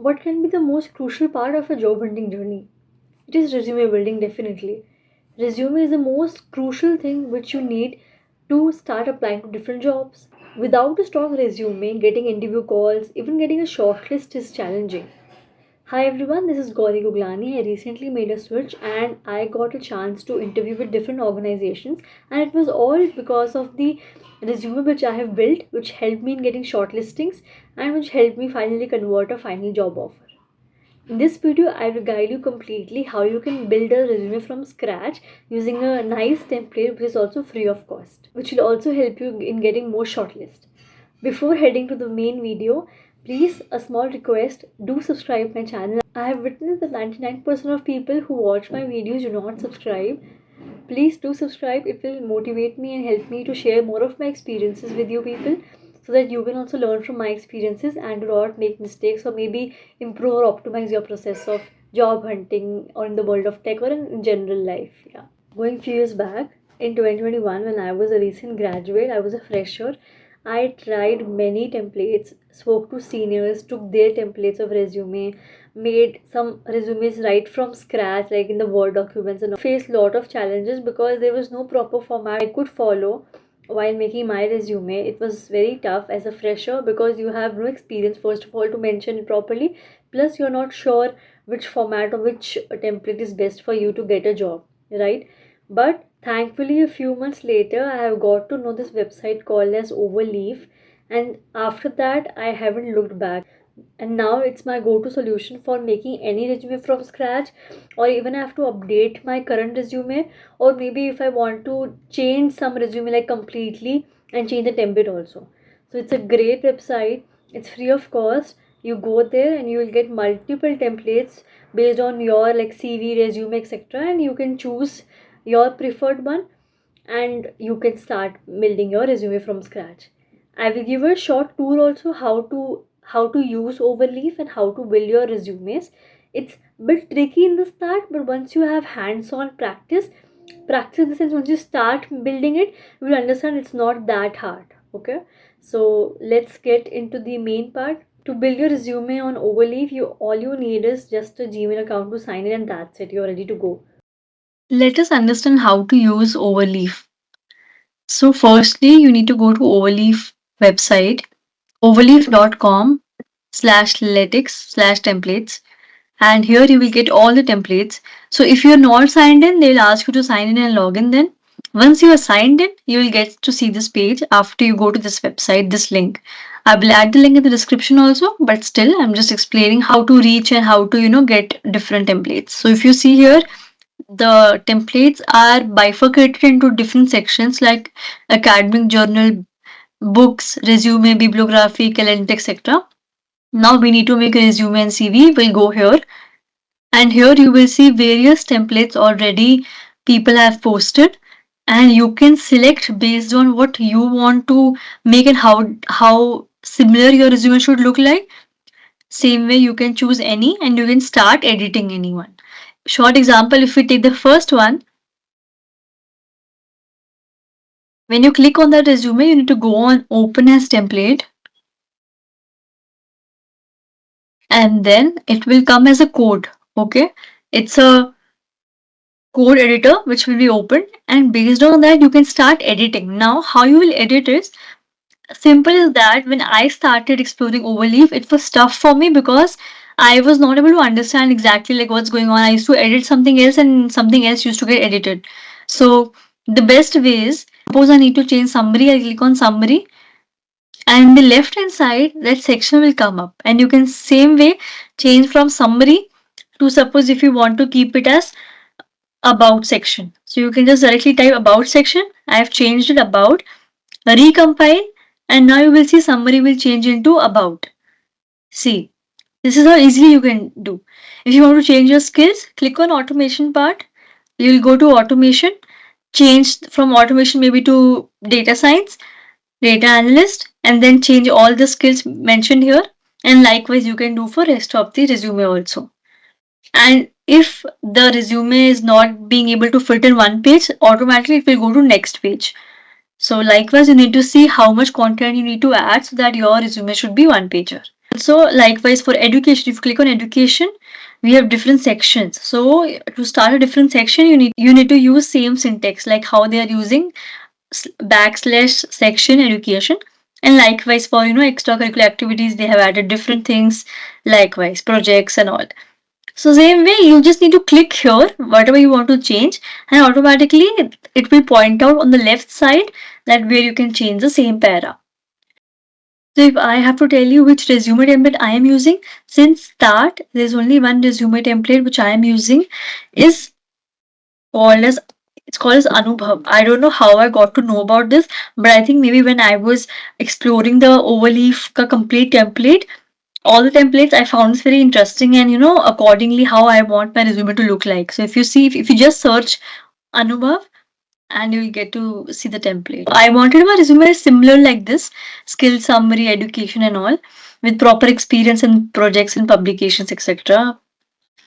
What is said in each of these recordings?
What can be the most crucial part of a job hunting journey? It is resume building, definitely. Resume is the most crucial thing which you need to start applying to different jobs. Without a strong resume, getting interview calls, even getting a shortlist is challenging. Hi everyone, this is Gauri Guglani. I recently made a switch and I got a chance to interview with different organizations, and it was all because of the resume which I have built, which helped me in getting shortlistings and which helped me finally convert a final job offer. In this video, I will guide you completely how you can build a resume from scratch using a nice template which is also free of cost, which will also help you in getting more shortlist. Before heading to the main video, please a small request, do subscribe my channel. I have witnessed that 99% of people who watch my videos do not subscribe. Please do subscribe, it will motivate me and help me to share more of my experiences with you people, so that you can also learn from my experiences and do not make mistakes, or maybe improve or optimize your process of job hunting or in the world of tech or in general life. Yeah. Going few years back in 2021, when I was a recent graduate, I was a fresher. I tried many templates, spoke to seniors, took their templates of resume, made some resumes right from scratch, like in the Word documents, and faced lot of challenges because there was no proper format I could follow while making my resume. It was very tough as a fresher because you have no experience, first of all, to mention it properly, plus you're not sure which format or which template is best for you to get a job, right? But thankfully, a few months later, I have got to know this website called as Overleaf, and after that, I haven't looked back. And now it's my go-to solution for making any resume from scratch, or even I have to update my current resume, or maybe if I want to change some resume like completely and change the template also. So it's a great website. It's free of cost. You go there and you will get multiple templates based on your like CV, resume, etc. And you can choose your preferred one and you can start building your resume from scratch. I will give a short tour also how to use Overleaf and how to build your resumes. It's a bit tricky in the start, but once you have hands-on practice in the sense once you start building it, you will understand it's not that hard. Okay, so let's get into the main part. To build your resume on Overleaf, you need is just a Gmail account to sign in, and that's it. You're ready to go. Let us understand how to use Overleaf. So firstly, you need to go to Overleaf website, overleaf.com/lytics/templates, and here you will get all the templates. So if you're not signed in, they'll ask you to sign in and log in then. Once you are signed in, you will get to see this page after you go to this website, this link. I will add the link in the description also, but still I'm just explaining how to reach and how to, get different templates. So if you see here, the templates are bifurcated into different sections like academic journal, books, resume, bibliography, calendar, etc. Now we need to make a resume and CV. We'll go here, and here you will see various templates already people have posted, and you can select based on what you want to make and how similar your resume should look like. Same way you can choose any and you can start editing anyone. Short example, if we take the first one, when you click on that resume, you need to go on open as template, and then it will come as a code. Okay, it's a code editor which will be opened, and based on that you can start editing. Now how you will edit is simple as that. When I started exploring Overleaf, it was tough for me because I was not able to understand exactly like what's going on. I used to edit something else and something else used to get edited. So the best way is, suppose I need to change summary, I click on summary, and the left hand side that section will come up, and you can same way change from summary to, suppose if you want to keep it as about section, so you can just directly type about section. I have changed it about, recompile, and now you will see summary will change into about. See, this is how easily you can do. If you want to change your skills, click on automation part. You will go to automation, change from automation maybe to data science, data analyst, and then change all the skills mentioned here. And likewise you can do for rest of the resume also. And if the resume is not being able to fit in one page, automatically it will go to next page. So likewise you need to see how much content you need to add so that your resume should be one pager. Also, likewise for education, if you click on education, we have different sections. So to start a different section, you need to use same syntax like how they are using backslash section education. And likewise for extracurricular activities, they have added different things, likewise projects and all. So same way, you just need to click here whatever you want to change, and automatically it will point out on the left side that where you can change the same para. So if I have to tell you which resume template I am using, since start there's only one resume template which I am using, is called as it's called as Anubhav. I don't know how I got to know about this, but I think maybe when I was exploring the Overleaf ka complete template, all the templates I found this very interesting, and accordingly how I want my resume to look like. So if you see, if you just search Anubhav, and you'll get to see the template. I wanted my resume similar like this, skill summary, education and all, with proper experience in projects and publications, etc.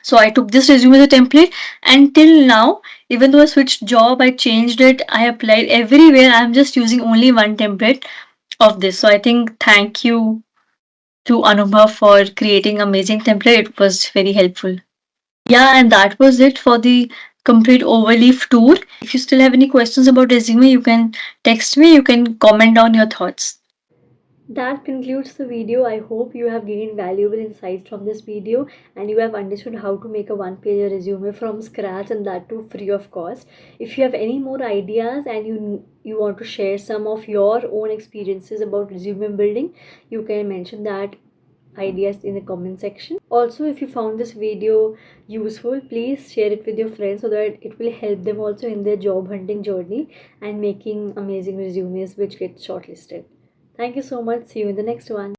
So I took this resume as a template, and till now, even though I switched job, I changed it, I applied everywhere, I'm just using only one template of this. So I think thank you to Anubhav for creating amazing template. It was very helpful. Yeah, and that was it for the complete Overleaf tour. If you still have any questions about resume, you can text me, you can comment on your thoughts. That concludes the video. I hope you have gained valuable insights from this video and you have understood how to make a one-page resume from scratch, and that too free of cost. If you have any more ideas and you want to share some of your own experiences about resume building, you can mention that ideas in the comment section. Also, if you found this video useful, please share it with your friends so that it will help them also in their job hunting journey and making amazing resumes which get shortlisted. Thank you so much. See you in the next one.